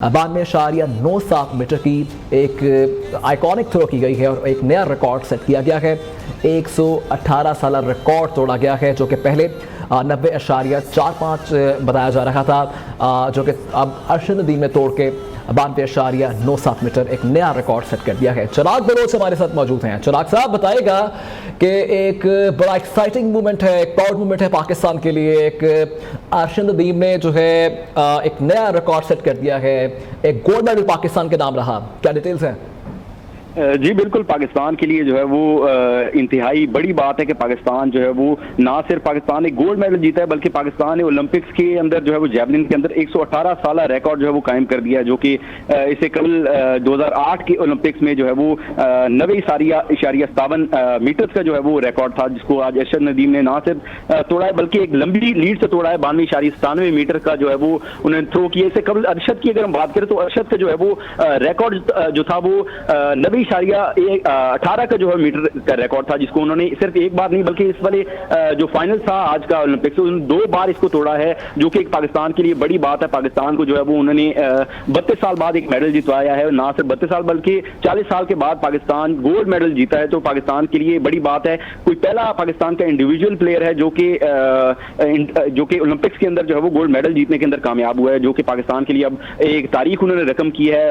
92.97 metre की एक iconic throw की गई है और एक नया रिकॉर्ड सेट किया गया है। 118 साल रिकॉर्ड तोड़ा गया है जो कि पहले 90.45 बताया जा रहा था, जो कि अब अरशद नदीम ने तोड़ के 92.97 मीटर एक नया रिकॉर्ड सेट कर दिया है। चिराग बलोच हमारे साथ मौजूद हैं। चिराग साहब बताएगा कि एक बड़ा एक्साइटिंग मूवमेंट है, एक प्राउड मूवमेंट है पाकिस्तान के लिए। एक अरशद नदीम ने जो है एक नया रिकॉर्ड सेट कर दिया है, एक गोल्ड मेडल पाकिस्तान के नाम रहा, क्या डिटेल्स हैं? जी बिल्कुल, पाकिस्तान के लिए जो है वो इंतहाई बड़ी बात है कि पाकिस्तान जो है वो ना सिर्फ पाकिस्तान ने गोल्ड मेडल जीता है बल्कि पाकिस्तान ने ओलंपिक्स के अंदर जो है वो जैवलिन के अंदर 118 साल रिकॉर्ड जो है वो कायम कर दिया है, जो कि इसे कल 2008 के ओलंपिक्स में जो है वो 90.57 मीटर का जो है वो रिकॉर्ड था, जिसको आज अरशद नदीम ने ना सिर्फ तोड़ा है बल्कि एक लंबी लीड से तोड़ा है। 92.97 मीटर का जो है वो उन्होंने थ्रो किया। इससे कबल अरशद की अगर हम बात करें तो अरशद का जो है वो रिकॉर्ड जो था वो 90.18 का जो है मीटर का रिकॉर्ड था, जिसको उन्होंने सिर्फ एक बार नहीं बल्कि इस वाले जो फाइनल था आज का ओलंपिक्स, उन्होंने 2 बार इसको तोड़ा है, जो कि एक पाकिस्तान के लिए बड़ी बात है। पाकिस्तान को जो है वो उन्होंने 32 साल बाद एक मेडल जितवाया है, ना सिर्फ 32 साल बल्कि 40 साल के बाद पाकिस्तान गोल्ड मेडल जीता है, तो पाकिस्तान के लिए बड़ी बात है। कोई पहला पाकिस्तान का इंडिविजुअल प्लेयर है जो कि ओलंपिक्स के अंदर जो है वो गोल्ड मेडल जीतने के अंदर कामयाब हुआ है, जो कि पाकिस्तान के लिए अब एक तारीख उन्होंने रकम की है।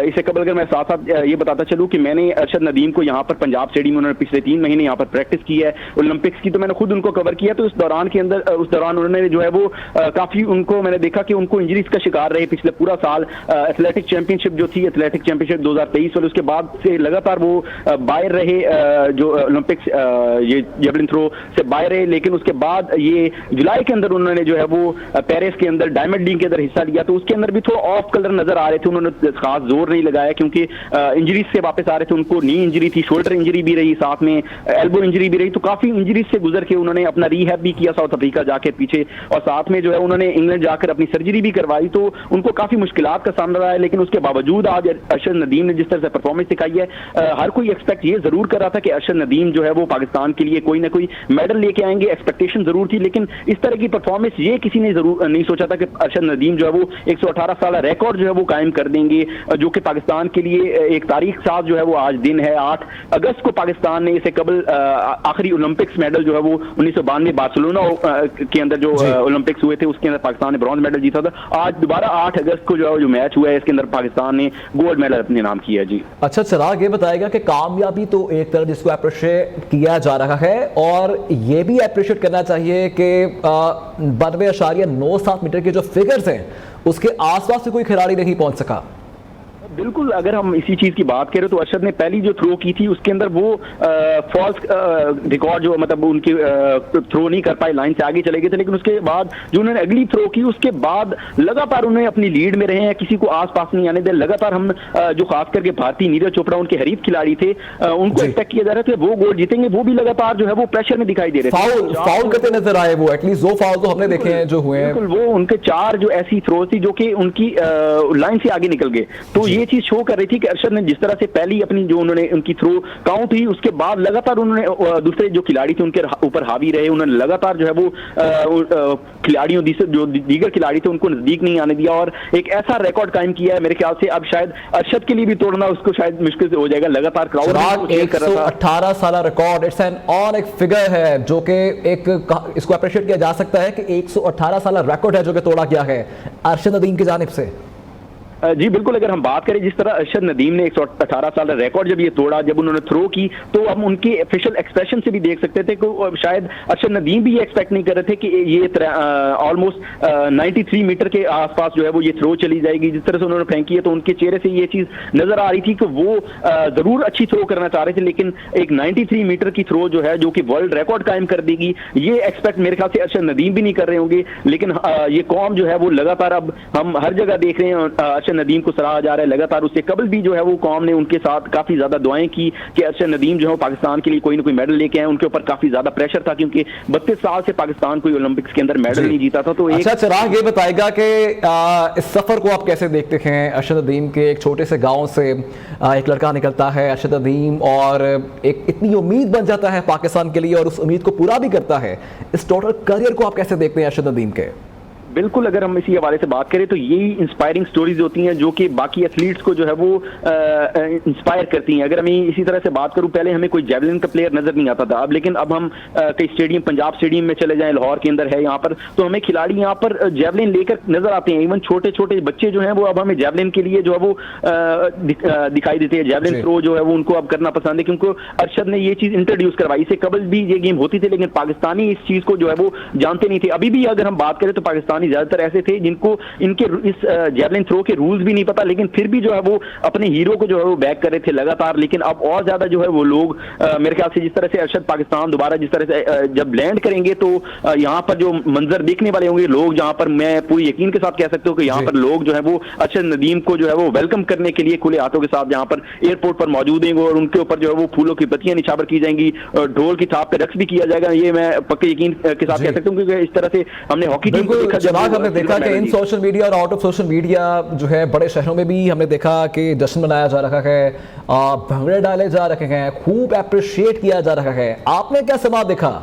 इससे कबल अगर मैं साथ साथ ये बताता चलूं कि मैंने अरशद नदीम को यहाँ पर पंजाब स्टेडियम में उन्होंने पिछले 3 महीने यहाँ पर प्रैक्टिस की है ओलंपिक्स की, तो मैंने खुद उनको कवर किया। तो उस दौरान उन्होंने जो है वो काफी उनको मैंने देखा कि उनको इंजरीज का शिकार रहे पिछले पूरा साल। एथलेटिक चैंपियनशिप जो थी, एथलेटिक चैंपियनशिप 2023 वाले, उसके बाद से लगातार वो बाहर रहे, जो ओलंपिक्स ये जेवलिन थ्रो से बाहर रहे। लेकिन उसके बाद ये जुलाई के अंदर उन्होंने जो है वो पेरिस के अंदर डायमंड लीग के अंदर हिस्सा लिया, तो उसके अंदर भी थोड़ा ऑफ कलर नजर आ रहे थे। उन्होंने खास जोर नहीं लगाया क्योंकि इंजरीज से वापस आ रहे थे, उनको नी इंजरी थी, शोल्डर इंजरी भी रही, साथ में एल्बो इंजरी भी रही, तो काफी इंजरीज से गुजर के उन्होंने अपना रीहैब भी किया साउथ अफ्रीका जाके पीछे, और साथ में जो है उन्होंने इंग्लैंड जाकर अपनी सर्जरी भी करवाई, तो उनको काफी मुश्किलात का सामना रहा है। लेकिन उसके बावजूद आज अरशद नदीम ने जिस तरह से परफॉर्मेंस दिखाई है, हर कोई एक्सपेक्ट ये जरूर कर रहा था कि अरशद नदीम जो है वो पाकिस्तान के लिए कोई ना कोई मेडल लेके आएंगे, एक्सपेक्टेशन जरूर थी। लेकिन इस तरह की परफॉर्मेंस ये किसी ने जरूर नहीं सोचा था कि अरशद नदीम जो है वो 118 साल रिकॉर्ड जो है वो कायम कर देंगे, जो कि पाकिस्तान के लिए एक तारीख साथ जो है वो आज दिन है। 8 अगस्त को पाकिस्तान ने इसे कबल आखिरी ओलंपिक्स मेडल जो है वो 1992 बार्सिलोना के अंदर जो ओलंपिक्स हुए थे उसके अंदर पाकिस्तान ने ब्रॉन्ज मेडल जीता था। आज दोबारा 8 अगस्त को जो मैच हुआ है इसके अंदर पाकिस्तान ने गोल्ड मेडल अपने नाम किया है। जी अच्छा, चिराग ये बताएगा कि कामयाबी तो एक तरफ जिसको अप्रिशिएट किया जा रहा है, और ये भी अप्रिशिएट करना चाहिए कि 92.97 मीटर के जो फिगर्स हैं उसके आसपास से कोई खिलाड़ी नहीं पहुंच सका। बिल्कुल, अगर हम इसी चीज की बात करें तो अरशद ने पहली जो थ्रो की थी उसके अंदर वो फॉल्स रिकॉर्ड जो मतलब उनकी थ्रो नहीं कर पाए, लाइन से आगे चले गए थे। लेकिन उसके बाद जो उन्होंने अगली थ्रो की उसके बाद लगातार उन्हें अपनी लीड में रहे हैं, किसी को आसपास नहीं आने दे। लगातार हम जो खास करके भारतीय नीरज चोपड़ा उनके हरीफ खिलाड़ी थे, उनको एक्सपेक्ट किया जा रहा था वो गोल्ड जीतेंगे, वो भी लगातार जो है वो प्रेशर में दिखाई दे रहे थे, फाउल करते नजर आए वो, एटलीस्ट 2 फाउल तो हमने देखे हैं जो हुए हैं। बिल्कुल, वो उनके 4 जो ऐसी थ्रो थी जो कि उनकी लाइन से आगे निकल गए, तो ये चीज शो कर रही थी कि अरशद ने जिस तरह से पहली अपनी जो उन्होंने उनकी थ्रो काउंट हुई उसके बाद लगातार उन्होंने दूसरे जो खिलाड़ी थे उनके ऊपर हावी रहे, उन्होंने लगातार जो है वो खिलाड़ियों जो दीगर खिलाड़ी थे उनको नजदीक नहीं आने दिया, और एक ऐसा रिकॉर्ड कायम किया है मेरे ख्याल से अब शायद अरशद के लिए भी तोड़ना उसको शायद मुश्किल से हो जाएगा। लगातार क्राउड 118 साल रिकॉर्ड, इट्स एन ऑन एक फिगर है जो कि एक इसको अप्रिशिएट किया जा सकता है कि 118 साल रिकॉर्ड है जो कि तोड़ा गया है अरशद नदीम की जानिब से। जी बिल्कुल, अगर हम बात करें जिस तरह अरशद नदीम ने 118 साल रिकॉर्ड जब ये तोड़ा, जब उन्होंने थ्रो की, तो हम उनके ऑफिशियल एक्सप्रेशन से भी देख सकते थे कि शायद अरशद नदीम भी ये एक्सपेक्ट नहीं कर रहे थे कि ये ऑलमोस्ट 93 मीटर के आसपास जो है वो ये थ्रो चली जाएगी। जिस तरह से उन्होंने फेंकी है तो उनके चेहरे से ये चीज नजर आ रही थी कि वो जरूर अच्छी थ्रो करना चाह रहे थे, लेकिन एक 93 मीटर की थ्रो जो है जो कि वर्ल्ड रिकॉर्ड कायम कर देगी, ये एक्सपेक्ट मेरे ख्याल से अरशद नदीम भी नहीं कर रहे होंगे। लेकिन ये कौम जो है वो लगातार अब हम हर जगह देख रहे हैं अरशद नदीम को सराहा जा रहा है लगातार। उससे कबल भी जो है वो कौम ने उनके साथ काफी ज्यादा दुआएं की कि अरशद नदीम जो है पाकिस्तान के लिए कोई ना कोई मेडल लेके आए। उनके ऊपर काफी ज्यादा प्रेशर था क्योंकि 32 साल से पाकिस्तान कोई ओलंपिक्स के अंदर मेडल नहीं जीता था। तो अच्छा, चिराग ये बताएगा कि इस सफर को आप कैसे देखते हैं? अरशद नदीम के एक छोटे से गांव से एक लड़का निकलता है अरशद नदीम, और एक इतनी उम्मीद बन जाता है पाकिस्तान के लिए और उस उम्मीद को पूरा भी करता है। इस टोटल करियर को आप कैसे देखते हैं अरशद नदीम के? बिल्कुल, अगर हम इसी हवाले से बात करें तो यही इंस्पायरिंग स्टोरीज होती हैं जो कि बाकी एथलीट्स को जो है वो इंस्पायर करती हैं। अगर हमें इसी तरह से बात करूं, पहले हमें कोई जेवलिन का प्लेयर नजर नहीं आता था, अब लेकिन अब हम कई स्टेडियम, पंजाब स्टेडियम में चले जाएं, लाहौर के अंदर है यहाँ पर, तो हमें खिलाड़ी यहाँ पर जेवलिन लेकर नजर आते हैं। इवन छोटे छोटे बच्चे जो हैं वो अब हमें जेवलिन के लिए जो है वो दिखाई देते हैं। जेवलिन थ्रो जो है वो उनको अब करना पसंद है, क्योंकि अरशद ने ये चीज इंट्रोड्यूस करवाई। इससे कबल भी ये गेम होती थी, लेकिन पाकिस्तानी इस चीज को जो है वो जानते नहीं थे। अभी भी अगर हम बात करें तो पाकिस्तानी ज्यादातर ऐसे थे जिनको इनके इस जेवलिन थ्रो के रूल्स भी नहीं पता, लेकिन फिर भी जो है वो अपने हीरो को जो है वो बैक कर रहे थे लगातार। लेकिन अब और ज्यादा जो है वो लोग मेरे ख्याल से जिस तरह से अरशद पाकिस्तान दोबारा जिस तरह से जब लैंड करेंगे तो यहाँ पर जो मंजर देखने वाले होंगे लोग, जहां पर मैं पूरी यकीन के साथ कह सकता हूँ कि यहाँ पर लोग जो है वो अरशद नदीम को जो है वो वेलकम करने के लिए खुले हाथों के साथ यहाँ पर एयरपोर्ट पर मौजूद हैं और उनके ऊपर जो है वो फूलों की पत्तियां निछावर की जाएंगी, ढोल की थाप पे रक्स भी किया जाएगा। ये मैं पक्के यकीन के साथ कह सकता हूँ, क्योंकि इस तरह से हमने हॉकी टीम को देखा, जब हमने देखा कि इन सोशल मीडिया और आउट ऑफ सोशल मीडिया जो है बड़े शहरों में भी हमने देखा कि जश्न मनाया जा रहा है, भंगड़े डाले जा रहे हैं, खूब अप्रिशिएट किया जा रहा है। आपने क्या समाज देखा?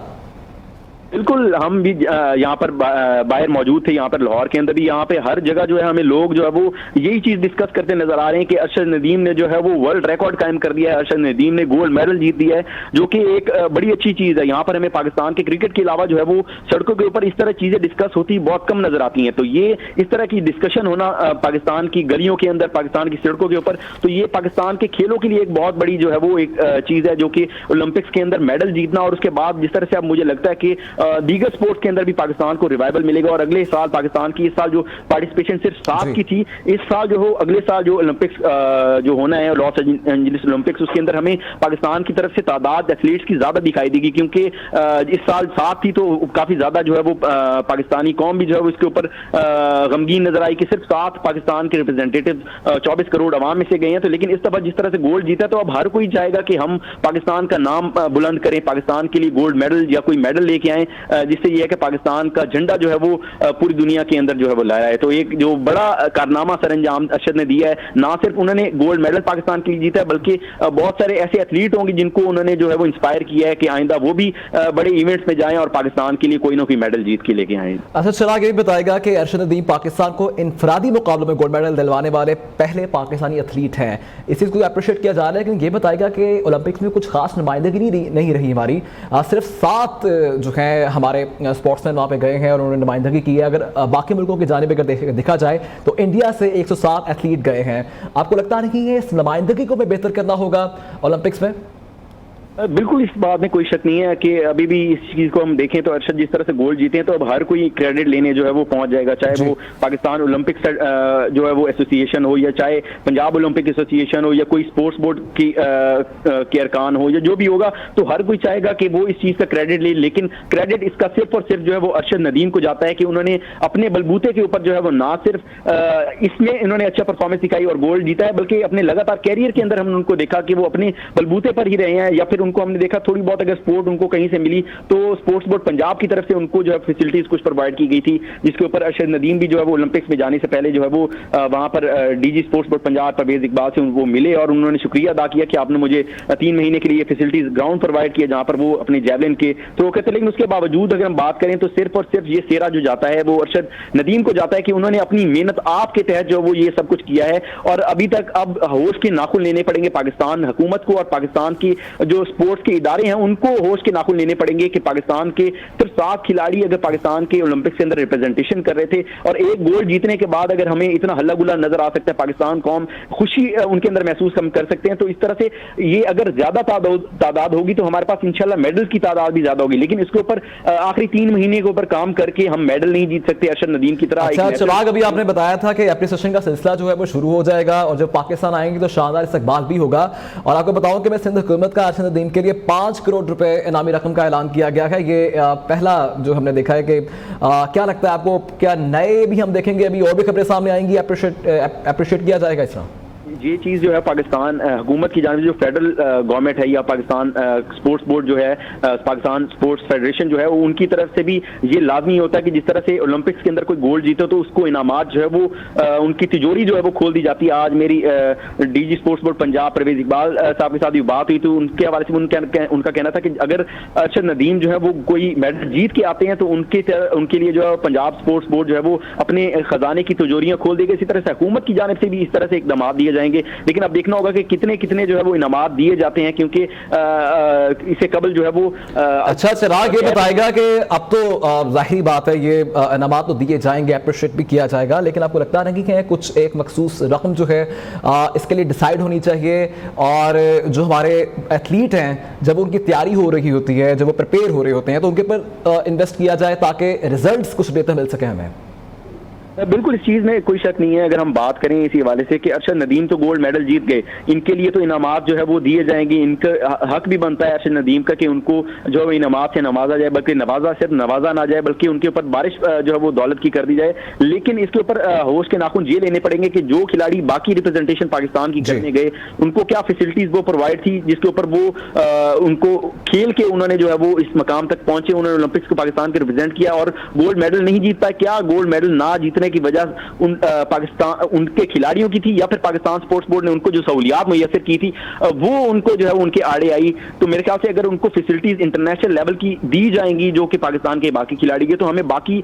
बिल्कुल, हम भी यहाँ पर बाहर मौजूद थे, यहाँ पर लाहौर के अंदर भी, यहाँ पे हर जगह जो है हमें लोग जो है वो यही चीज डिस्कस करते नजर आ रहे हैं कि अरशद नदीम ने जो है वो वर्ल्ड रिकॉर्ड कायम कर दिया है। अरशद नदीम ने गोल्ड मेडल जीत दिया है, जो कि एक बड़ी अच्छी चीज है। यहाँ पर हमें पाकिस्तान के क्रिकेट के अलावा जो है वो सड़कों के ऊपर इस तरह चीजें डिस्कस होती बहुत कम नजर आती हैं। तो ये इस तरह की डिस्कशन होना पाकिस्तान की गलियों के अंदर, पाकिस्तान की सड़कों के ऊपर, तो ये पाकिस्तान के खेलों के लिए एक बहुत बड़ी जो है वो एक चीज है, जो कि ओलंपिक्स के अंदर मेडल जीतना। और उसके बाद जिस तरह से अब मुझे लगता है कि दीगर स्पोर्ट्स के अंदर भी पाकिस्तान को रिवाइवल मिलेगा और अगले साल पाकिस्तान की, इस साल जो पार्टिसिपेशन सिर्फ 7 की थी, इस साल जो हो, अगले साल जो ओलंपिक्स जो होना है लॉस एंजलिस ओलंपिक्स, उसके अंदर हमें पाकिस्तान की तरफ से तादाद एथलीट्स की ज्यादा दिखाई देगी, क्योंकि इस साल 7 थी तो काफी ज्यादा जो है वो पाकिस्तानी कौम भी जो है वो इसके ऊपर गमगीन नजर आई कि सिर्फ 7 पाकिस्तान के रिप्रेजेंटेटिव 24 करोड़ अवाम में से गए हैं। तो लेकिन इस दफा जिस तरह से गोल्ड जीता तो अब हर कोई चाहेगा कि हम पाकिस्तान का नाम बुलंद करें, पाकिस्तान के लिए गोल्ड मेडल या कोई मेडल लेके आए, जिससे ये है कि पाकिस्तान का झंडा जो है वो पूरी दुनिया के अंदर जो है वो लाया है। तो एक जो बड़ा कारनामा सरंजाम अरशद ने दिया है, ना सिर्फ उन्होंने गोल्ड मेडल पाकिस्तान के लिए जीता है, बल्कि बहुत सारे ऐसे एथलीट होंगे जिनको उन्होंने जो है वो इंस्पायर किया है कि आइंदा वो भी बड़े इवेंट्स में जाएं और पाकिस्तान के लिए कोई ना कोई मेडल जीत के लेके आए। अच्छा, चिराग ये बताएगा कि अरशद नदीम पाकिस्तान को इनफरादी मुकाबलों में गोल्ड मेडल दिलवाने वाले पहले पाकिस्तानी एथलीट हैं, इस चीज़ को अप्रिशिएट किया जा रहा है, लेकिन ये बताएगा कि ओलंपिक्स में कुछ खास नुमाइंदगी नहीं रही हमारी, सिर्फ 7 जो है हमारे स्पोर्ट्समैन वहाँ पे गए हैं और उन्होंने नुमाइंदगी की है। अगर बाकी मुल्कों की जानिब अगर देखा जाए तो इंडिया से 107 एथलीट गए हैं। आपको लगता है कि इस नुमाइंदगी को बेहतर करना होगा ओलंपिक्स में? बिल्कुल, इस बात में कोई शक नहीं है कि अभी भी इस चीज को हम देखें तो अरशद जिस तरह से गोल्ड जीते हैं तो अब हर कोई क्रेडिट लेने जो है वो पहुंच जाएगा, चाहे वो पाकिस्तान ओलंपिक जो है वो एसोसिएशन हो, या चाहे पंजाब ओलंपिक एसोसिएशन हो, या कोई स्पोर्ट्स बोर्ड की के अरकान हो, या जो भी होगा, तो हर कोई चाहेगा कि वो इस चीज का क्रेडिट ले। लेकिन क्रेडिट इसका सिर्फ और सिर्फ जो है वो अरशद नदीम को जाता है कि उन्होंने अपने बलबूते के ऊपर जो है वो ना सिर्फ इसमें इन्होंने अच्छा परफॉर्मेंस दिखाई और गोल्ड जीता है, बल्कि अपने लगातार कैरियर के अंदर हमने उनको देखा कि वो अपने बलबूते पर ही रहे हैं, या फिर उनको हमने देखा थोड़ी बहुत अगर सपोर्ट उनको कहीं से मिली तो स्पोर्ट्स बोर्ड पंजाब की तरफ से उनको जो है फैसिलिटीज कुछ प्रोवाइड की गई थी, जिसके ऊपर अरशद नदीम भी जो है वो ओलंपिक्स में जाने से पहले जो है वो वहां पर DG sports board Punjab Parvez Iqbal से वो मिले और उन्होंने शुक्रिया अदा किया कि आपने मुझे 3 महीने के लिए फैसिलिटीज ग्राउंड प्रोवाइड किया जहां पर वो अपने जेवलिन के थ्रो करते। लेकिन उसके बावजूद अगर हम बात करें तो सिर्फ और सिर्फ ये सेरा जो जाता है वो अरशद नदीम को जाता है कि उन्होंने अपनी मेहनत आपके तहत जो वो ये सब कुछ किया है, और अभी तक अब होश के नाखून लेने पड़ेंगे पाकिस्तान हुकूमत को और पाकिस्तान की जो स्पोर्ट्स के इदारे हैं उनको होश के नाखून लेने पड़ेंगे कि पाकिस्तान के सिर्फ 7 खिलाड़ी अगर पाकिस्तान के ओलंपिक्स के अंदर रिप्रेजेंटेशन कर रहे थे और एक गोल्ड जीतने के बाद अगर हमें इतना हल्ला गुल्ला नजर आ सकता है, पाकिस्तान कौम खुशी उनके अंदर महसूस हम कर सकते हैं, तो इस तरह से ये अगर ज्यादा तादाद होगी तो हमारे पास इंशाल्लाह मेडल की तादाद भी ज्यादा होगी। लेकिन इसके ऊपर आखिरी 3 महीने के ऊपर काम करके हम मेडल नहीं जीत सकते अरशद नदीम की तरह। अच्छा चिराग, अभी आपने बताया था कि एप्रिसिएशन का सिलसिला जो है वो शुरू हो जाएगा और जब पाकिस्तान आएंगे तो शानदार इस्तकबाल भी होगा, और आपको बताऊं कि मैं सिंध हुकूमत का अरशद नदीम के लिए 5 करोड़ रुपए इनामी रकम का ऐलान किया गया है। ये पहला जो हमने देखा है कि क्या लगता है आपको, क्या नए भी हम देखेंगे, अभी और भी खबरें सामने आएंगी, अप्रिशिएट किया जाएगा इस तरह? ये चीज़ जो है पाकिस्तान हुकूमत की जानिब से जो फेडरल गवर्नमेंट है या पाकिस्तान स्पोर्ट्स बोर्ड जो है, पाकिस्तान स्पोर्ट्स फेडरेशन जो है, वो उनकी तरफ से भी ये लाजमी होता है कि जिस तरह से ओलंपिक्स के अंदर कोई गोल्ड जीते तो उसको इनामात जो है वो उनकी तिजोरी जो है वो खोल दी जाती है। आज मेरी DG sports board Punjab Parvez Iqbal साहब के साथ भी बात हुई तो उनके हवाले से उनका कहना था कि अगर अरशद नदीम जो है वो कोई मेडल जीत के आते हैं तो उनके लिए जो है पंजाब स्पोर्ट्स बोर्ड जो है वो अपने खजाने की तिजोरियां खोल देगी। इसी तरह से हुकूमत की जानिब से भी इस तरह से इकदाम दिए जाएंगे, लेकिन अब देखना होगा कि कितने कितने जो है वो इनामात दिए जाते हैं, क्योंकि इससे कबल जो है वो अच्छा चिराग ये बताएगा कि अब तो जाहिर बात है ये इनामात तो दिए जाएंगे, अप्रिशिएट भी किया जाएगा, लेकिन आपको लगता नहीं कि कुछ एक मखसूस रकम जो है इसके लिए डिसाइड होनी चाहिए, और जो हमारे एथलीट हैं जब उनकी तैयारी हो रही होती है, जब वो प्रिपेयर हो रहे होते हैं, तो उनके ऊपर इन्वेस्ट किया जाए ताकि रिजल्ट्स कुछ बेहतर मिल सके हमें? बिल्कुल, इस चीज़ में कोई शक नहीं है। अगर हम बात करें इसी हवाले से कि अरशद नदीम तो गोल्ड मेडल जीत गए, इनके लिए तो इनामात जो है वो दिए जाएंगे, इनका हक भी बनता है अरशद नदीम का कि उनको जो है इनामात से नवाजा जाए, बल्कि सिर्फ नवाजा ना जाए बल्कि उनके ऊपर बारिश जो है वो दौलत की कर दी जाए। लेकिन इसके ऊपर होश के नाखून ये लेने पड़ेंगे कि जो खिलाड़ी बाकी रिप्रेजेंटेशन पाकिस्तान की करने गए उनको क्या फैसिलिटीज वो प्रोवाइड थी जिसके ऊपर वो उनको खेल के उन्होंने जो है वो इस मकाम तक पहुंचे, उन्होंने ओलंपिक्स को पाकिस्तान के रिप्रेजेंट किया और गोल्ड मेडल नहीं जीत पाए। क्या गोल्ड मेडल ना जीतने की वजह पाकिस्तान उनके खिलाड़ियों की थी या फिर पाकिस्तान स्पोर्ट्स बोर्ड ने उनको जो सहूलियात मुयस्सर की थी वो उनको जो है उनके आड़े आई? तो मेरे ख्याल से अगर उनको फैसिलिटीज इंटरनेशनल लेवल की दी जाएंगी जो कि पाकिस्तान के बाकी खिलाड़ी के, तो हमें बाकी